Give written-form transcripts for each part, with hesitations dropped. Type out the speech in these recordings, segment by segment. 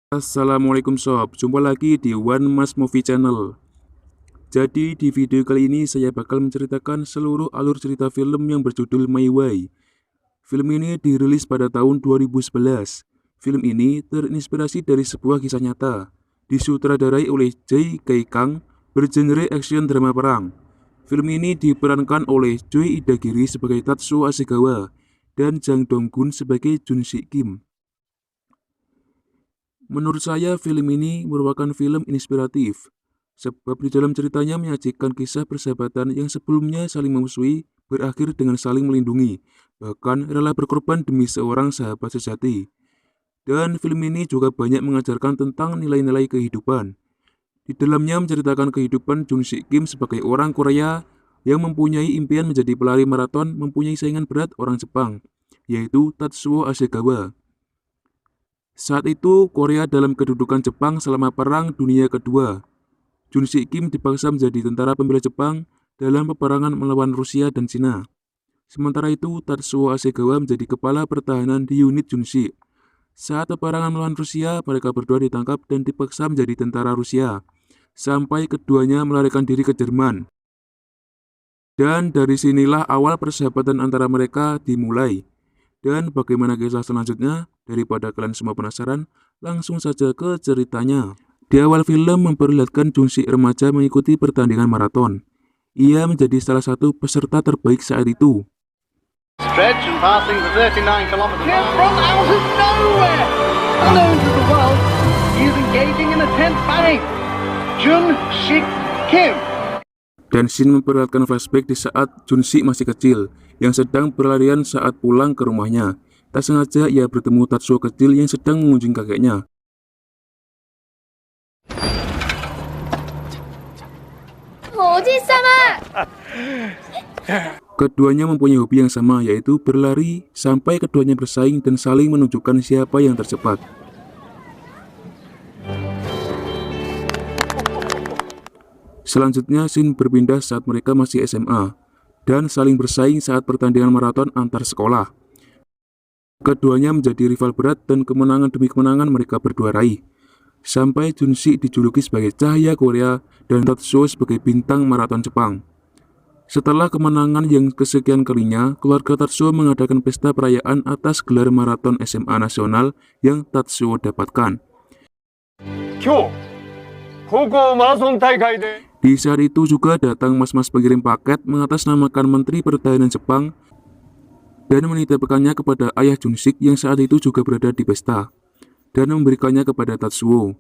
Assalamualaikum sob, jumpa lagi di One Mas Movie Channel. Jadi di video kali ini saya bakal menceritakan seluruh alur cerita film yang berjudul My Way. Film ini dirilis pada tahun 2011. Film ini terinspirasi dari sebuah kisah nyata, disutradarai oleh Jae Kay Kang, bergenre action drama perang. Film ini diperankan oleh Choi Idagiri sebagai Tatsuo Asegawa dan Jang Dong-gun sebagai Jun Si Kim. Menurut saya, film ini merupakan film inspiratif, sebab di dalam ceritanya menyajikan kisah persahabatan yang sebelumnya saling memusuhi, berakhir dengan saling melindungi, bahkan rela berkorban demi seorang sahabat sejati. Dan film ini juga banyak mengajarkan tentang nilai-nilai kehidupan. Di dalamnya menceritakan kehidupan Jun Si Kim sebagai orang Korea yang mempunyai impian menjadi pelari maraton mempunyai saingan berat orang Jepang, yaitu Tatsuo Asegawa. Saat itu, Korea dalam kedudukan Jepang selama Perang Dunia Kedua. Jun Si Kim dipaksa menjadi tentara pembela Jepang dalam peperangan melawan Rusia dan Cina. Sementara itu, Tatsuo Asegawa menjadi kepala pertahanan di unit Junshi. Saat peperangan melawan Rusia, mereka berdua ditangkap dan dipaksa menjadi tentara Rusia, sampai keduanya melarikan diri ke Jerman. Dan dari sinilah awal persahabatan antara mereka dimulai. Dan bagaimana kisah selanjutnya? Daripada kalian semua penasaran, langsung saja ke ceritanya. Di awal film memperlihatkan Jun Si remaja mengikuti pertandingan maraton. Ia menjadi salah satu peserta terbaik saat itu. Stretch and passing the 39 kilometer mile. From out of nowhere, unknown to the world, he is engaging in a tense fight. Jun Si Kim. Dan scene memperlihatkan flashback di saat Jun Si masih kecil, yang sedang berlarian saat pulang ke rumahnya. Tak sengaja ia bertemu Tatsuo kecil yang sedang mengunjungi kakeknya. Keduanya mempunyai hobi yang sama, yaitu berlari, sampai keduanya bersaing dan saling menunjukkan siapa yang tercepat. Selanjutnya, scene berpindah saat mereka masih SMA, dan saling bersaing saat pertandingan maraton antar sekolah. Keduanya menjadi rival berat dan kemenangan demi kemenangan mereka berdua raih. Sampai Jun Si dijuluki sebagai cahaya Korea dan Tatsuo sebagai bintang maraton Jepang. Setelah kemenangan yang kesekian kalinya, keluarga Tatsuo mengadakan pesta perayaan atas gelar maraton SMA nasional yang Tatsuo dapatkan. Di saat itu juga datang mas-mas pengirim paket mengatasnamakan Menteri Pertahanan Jepang dan menitipkannya kepada ayah Jun Si yang saat itu juga berada di pesta, dan memberikannya kepada Tatsuo.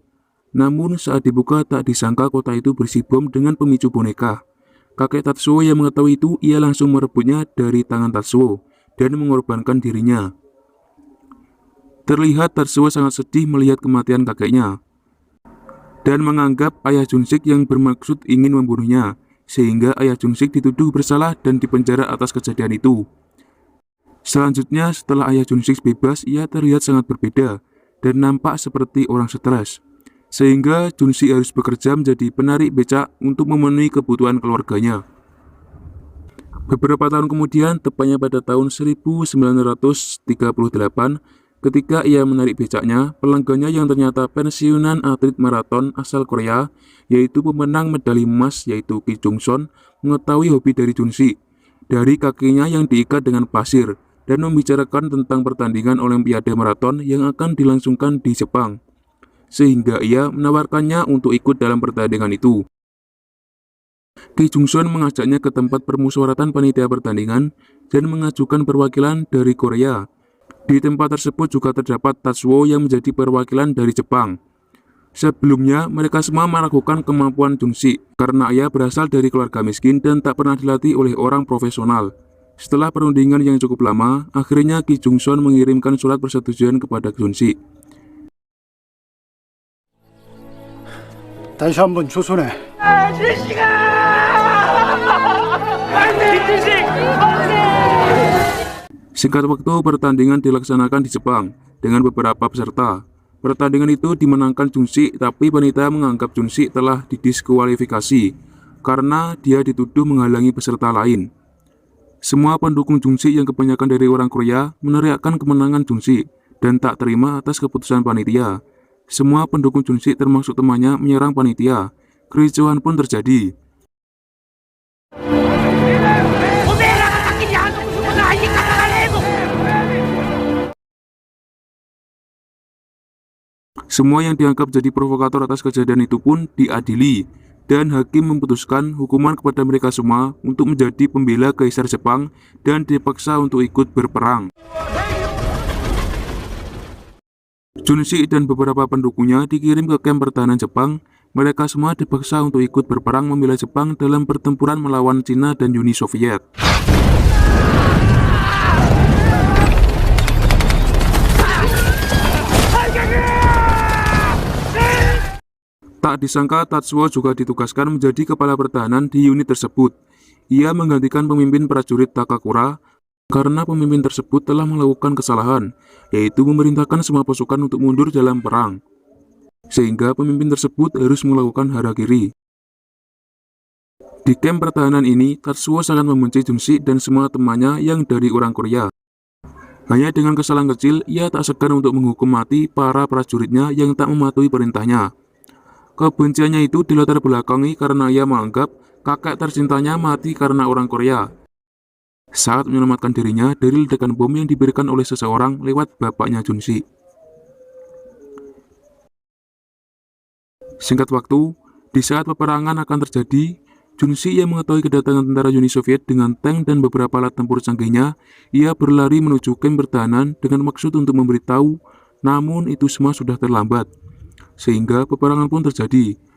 Namun saat dibuka tak disangka kota itu berisi bom dengan pemicu boneka. Kakek Tatsuo yang mengetahui itu, ia langsung merebutnya dari tangan Tatsuo dan mengorbankan dirinya. Terlihat Tatsuo sangat sedih melihat kematian kakeknya dan menganggap ayah Jun Si yang bermaksud ingin membunuhnya, sehingga ayah Jun Si dituduh bersalah dan dipenjara atas kejadian itu. Selanjutnya, setelah ayah Jun Si bebas, ia terlihat sangat berbeda dan nampak seperti orang stres, sehingga Jun Si harus bekerja menjadi penarik becak untuk memenuhi kebutuhan keluarganya. Beberapa tahun kemudian, tepatnya pada tahun 1938, ketika ia menarik becaknya, pelanggannya yang ternyata pensiunan atlet maraton asal Korea, yaitu pemenang medali emas yaitu Ki Jung Son, mengetahui hobi dari Jun Si dari kakinya yang diikat dengan pasir dan membicarakan tentang pertandingan Olimpiade maraton yang akan dilangsungkan di Jepang, sehingga ia menawarkannya untuk ikut dalam pertandingan itu. Ki Jung Son mengajaknya ke tempat permusyawaratan panitia pertandingan dan mengajukan perwakilan dari Korea. Di tempat tersebut juga terdapat Tatsuo yang menjadi perwakilan dari Jepang. Sebelumnya, mereka semua meragukan kemampuan Jun Si karena ia berasal dari keluarga miskin dan tak pernah dilatih oleh orang profesional. Setelah perundingan yang cukup lama, akhirnya Ki Jung Son mengirimkan surat persetujuan kepada Jun Si. 다시 한번 조선해. Singkat waktu, pertandingan dilaksanakan di Jepang dengan beberapa peserta. Pertandingan itu dimenangkan Jun Si, tapi panitia menganggap Jun Si telah didiskualifikasi karena dia dituduh menghalangi peserta lain. Semua pendukung Jun Si yang kebanyakan dari orang Korea meneriakkan kemenangan Jun Si dan tak terima atas keputusan panitia. Semua pendukung Junshik termasuk temannya menyerang panitia. Kericuhan pun terjadi. Semua yang dianggap jadi provokator atas kejadian itu pun diadili, dan hakim memutuskan hukuman kepada mereka semua untuk menjadi pembela Kaisar Jepang dan dipaksa untuk ikut berperang. Junshik dan beberapa pendukungnya dikirim ke kamp pertahanan Jepang. Mereka semua dipaksa untuk ikut berperang membela Jepang dalam pertempuran melawan Cina dan Uni Soviet. Tak disangka Tatsuo juga ditugaskan menjadi kepala pertahanan di unit tersebut. Ia menggantikan pemimpin prajurit Takakura karena pemimpin tersebut telah melakukan kesalahan, yaitu memerintahkan semua pasukan untuk mundur dalam perang. Sehingga pemimpin tersebut harus melakukan harakiri. Di kamp pertahanan ini, Tatsuo sangat membenci Junshik dan semua temannya yang dari orang Korea. Hanya dengan kesalahan kecil, ia tak segan untuk menghukum mati para prajuritnya yang tak mematuhi perintahnya. Kebenciannya itu dilatar belakangi karena ia menganggap kakek tercintanya mati karena orang Korea saat menyelamatkan dirinya dari ledakan bom yang diberikan oleh seseorang lewat bapaknya Junshik. Singkat waktu, di saat peperangan akan terjadi, Junshik yang mengetahui kedatangan tentara Uni Soviet dengan tank dan beberapa alat tempur canggihnya, ia berlari menuju kamp pertahanan dengan maksud untuk memberitahu, namun itu semua sudah terlambat. Sehingga peperangan pun terjadi.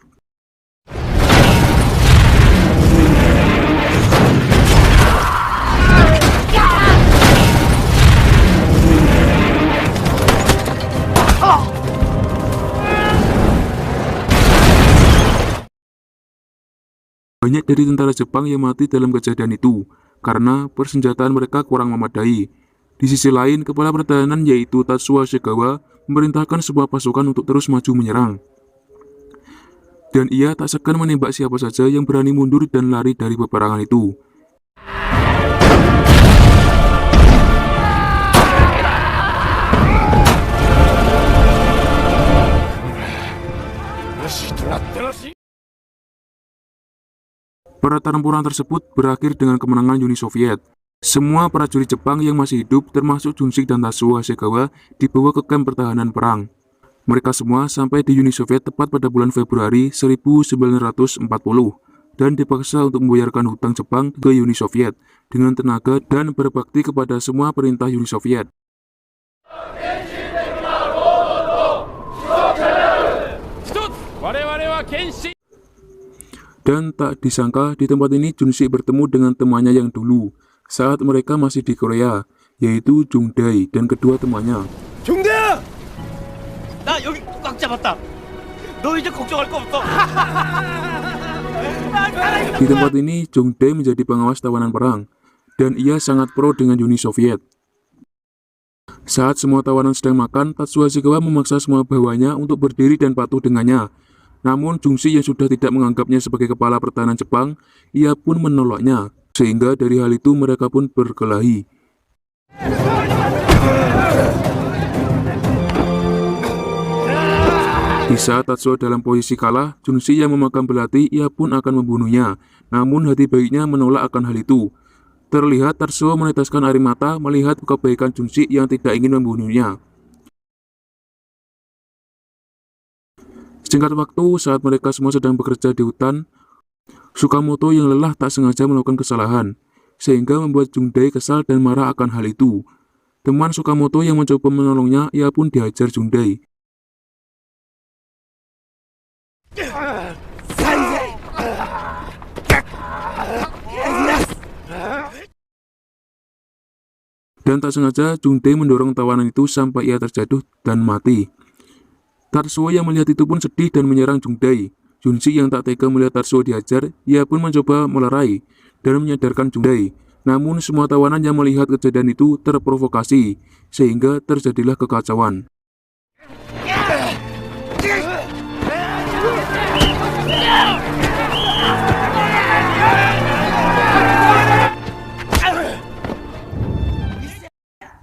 Banyak dari tentara Jepang yang mati dalam kejadian itu karena persenjataan mereka kurang memadai. Di sisi lain, kepala pertahanan yaitu Tatsuo Shigawa memerintahkan sebuah pasukan untuk terus maju menyerang. Dan ia tak segan menembak siapa saja yang berani mundur dan lari dari peperangan itu. Pertempuran tersebut berakhir dengan kemenangan Uni Soviet. Semua prajurit Jepang yang masih hidup, termasuk Junshik dan Tatsuo Shigawa, dibawa ke kamp pertahanan perang. Mereka semua sampai di Uni Soviet tepat pada bulan Februari 1940 dan dipaksa untuk membayarkan hutang Jepang ke Uni Soviet dengan tenaga dan berbakti kepada semua perintah Uni Soviet. Dan tak disangka di tempat ini Junshik bertemu dengan temannya yang dulu saat mereka masih di Korea, yaitu Jungdae dan kedua temannya. Jungdae! 나 여기 꽉 잡았다. 너 이제 걱정할 거 없어. Di tempat ini Jungdae menjadi pengawas tawanan perang dan ia sangat pro dengan Uni Soviet. Saat semua tawanan sedang makan, Tatsuo Shigawa memaksa semua bawahannya untuk berdiri dan patuh dengannya. Namun Junshik yang sudah tidak menganggapnya sebagai kepala pertahanan Jepang, ia pun menolaknya. Sehingga dari hal itu mereka pun berkelahi. Di saat Tatsuo dalam posisi kalah, Junshik yang memegang belati, ia pun akan membunuhnya. Namun hati baiknya menolak akan hal itu. Terlihat Tatsuo meneteskan air mata melihat kebaikan Junshik yang tidak ingin membunuhnya. Singkat waktu, saat mereka semua sedang bekerja di hutan, Sukamoto yang lelah tak sengaja melakukan kesalahan, sehingga membuat Jungdae kesal dan marah akan hal itu. Teman Sukamoto yang mencoba menolongnya, ia pun dihajar Jungdae. Dan tak sengaja Jungdae mendorong tawanan itu sampai ia terjatuh dan mati. Tatsuo yang melihat itu pun sedih dan menyerang Jungdae. Junshik yang tak tega melihat Tatsuo dihajar, ia pun mencoba melerai dan menyadarkan Jungdae. Namun semua tawanan yang melihat kejadian itu terprovokasi, sehingga terjadilah kekacauan.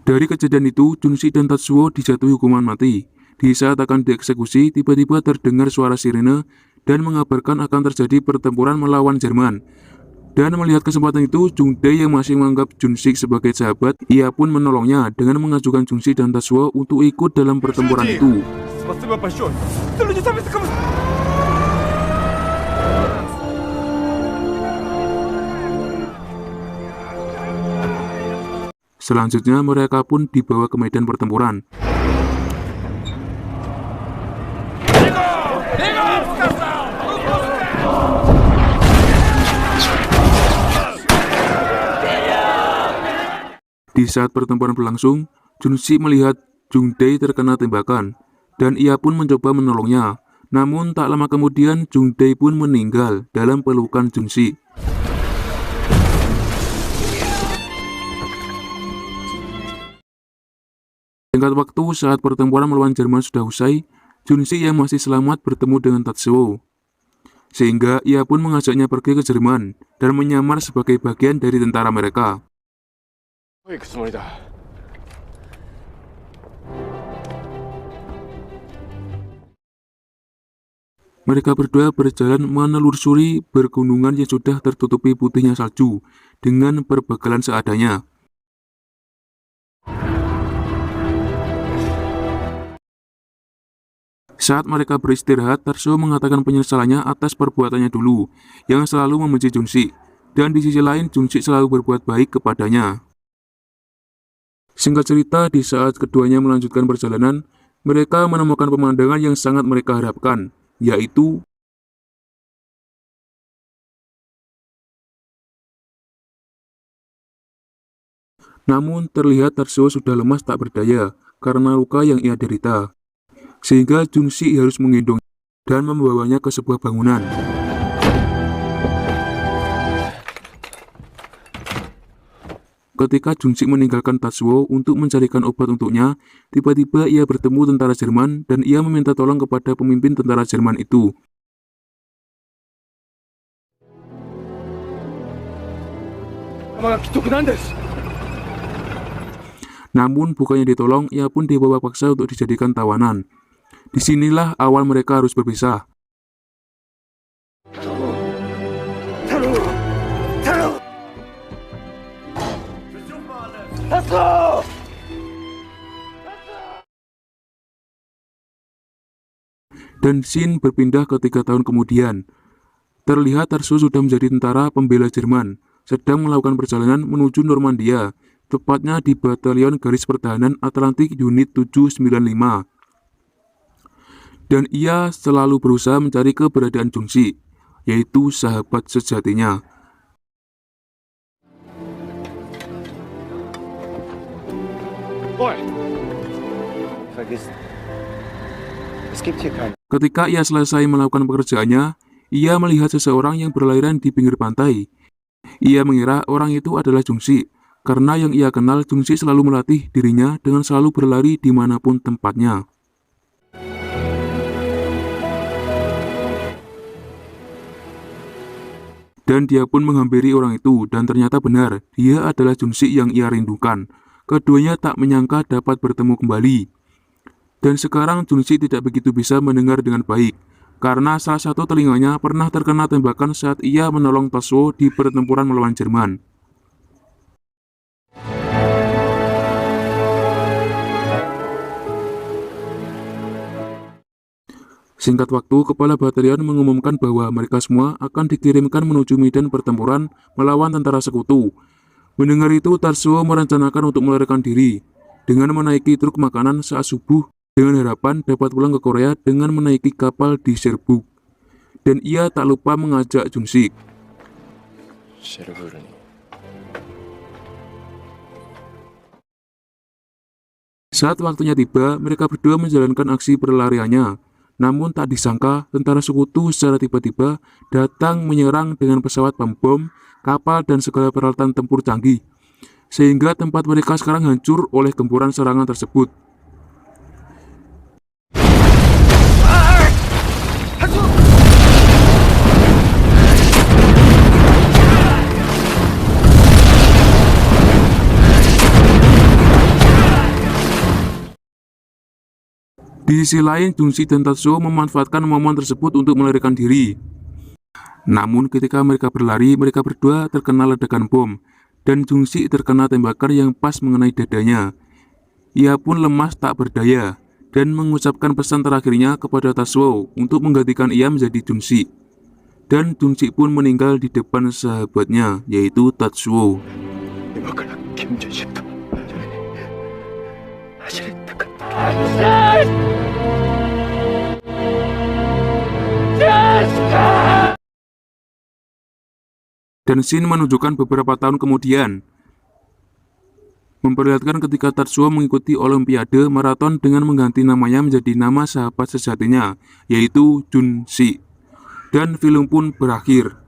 Dari kejadian itu, Junshik dan Tatsuo dijatuhi hukuman mati. Di saat akan dieksekusi, tiba-tiba terdengar suara sirene dan mengabarkan akan terjadi pertempuran melawan Jerman. Dan melihat kesempatan itu, Jung Dae yang masih menganggap Jun-sik sebagai sahabat, ia pun menolongnya dengan mengajukan Jun-sik dan Tatsuo untuk ikut dalam pertempuran itu. Спасибо большое. Ты люди сами Selanjutnya mereka pun dibawa ke medan pertempuran. Di saat pertempuran berlangsung, Jun-sik melihat Jung Dae terkena tembakan, dan ia pun mencoba menolongnya. Namun tak lama kemudian Jung Dae pun meninggal dalam pelukan Jun-sik. Singkat waktu saat pertempuran melawan Jerman sudah usai, Jun-sik yang masih selamat bertemu dengan Tatsuo. Sehingga ia pun mengajaknya pergi ke Jerman dan menyamar sebagai bagian dari tentara mereka. Mereka berdua berjalan menelusuri pergunungan yang sudah tertutupi putihnya salju dengan perbekalan seadanya. Saat mereka beristirahat, Tatsuo mengatakan penyesalannya atas perbuatannya dulu, yang selalu membenci Jun-sik, dan di sisi lain Jun-sik selalu berbuat baik kepadanya. Singkat cerita, di saat keduanya melanjutkan perjalanan, mereka menemukan pemandangan yang sangat mereka harapkan, yaitu namun terlihat Tatsuo sudah lemas tak berdaya karena luka yang ia derita. Sehingga Jun-sik harus menggendong dan membawanya ke sebuah bangunan. Ketika Jun-sik meninggalkan Tatsuo untuk mencarikan obat untuknya, tiba-tiba ia bertemu tentara Jerman dan ia meminta tolong kepada pemimpin tentara Jerman itu. Namun bukannya ditolong, ia pun dibawa paksa untuk dijadikan tawanan. Disinilah awal mereka harus berpisah. Dan scene berpindah ke 3 tahun kemudian. Terlihat Tatsuo sudah menjadi tentara pembela Jerman, sedang melakukan perjalanan menuju Normandia, tepatnya di Batalion Garis Pertahanan Atlantik Unit 795. Dan ia selalu berusaha mencari keberadaan Jun-sik, yaitu sahabat sejatinya. Ketika ia selesai melakukan pekerjaannya, ia melihat seseorang yang berlarian di pinggir pantai. Ia mengira orang itu adalah Jun-sik, karena yang ia kenal Jun-sik selalu melatih dirinya dengan selalu berlari dimanapun tempatnya. Dan dia pun menghampiri orang itu, dan ternyata benar, dia adalah Jun-sik yang ia rindukan. Keduanya tak menyangka dapat bertemu kembali. Dan sekarang Jun-sik tidak begitu bisa mendengar dengan baik, karena salah satu telinganya pernah terkena tembakan saat ia menolong Tatsuo di pertempuran melawan Jerman. Singkat waktu, kepala batalion mengumumkan bahwa mereka semua akan dikirimkan menuju medan pertempuran melawan tentara sekutu. Mendengar itu, Tatsuo merencanakan untuk melarikan diri dengan menaiki truk makanan saat subuh dengan harapan dapat pulang ke Korea dengan menaiki kapal di Serbuk. Dan ia tak lupa mengajak Jun-sik. Saat waktunya tiba, mereka berdua menjalankan aksi perlariannya. Namun tak disangka, tentara sekutu secara tiba-tiba datang menyerang dengan pesawat pembom, kapal, dan segala peralatan tempur canggih. Sehingga tempat mereka sekarang hancur oleh gempuran serangan tersebut. Di sisi lain, Junshik dan Tatsuo memanfaatkan momen tersebut untuk melarikan diri. Namun ketika mereka berlari, mereka berdua terkena ledakan bom, dan Junshik terkena tembakan yang pas mengenai dadanya. Ia pun lemas tak berdaya, dan mengucapkan pesan terakhirnya kepada Tatsuo untuk menggantikan ia menjadi Junshik. Dan Junshik pun meninggal di depan sahabatnya, yaitu Tatsuo. Dan scene menunjukkan beberapa tahun kemudian, memperlihatkan ketika Tatsuo mengikuti Olimpiade Maraton dengan mengganti namanya menjadi nama sahabat sejatinya, yaitu Junshik. Dan film pun berakhir.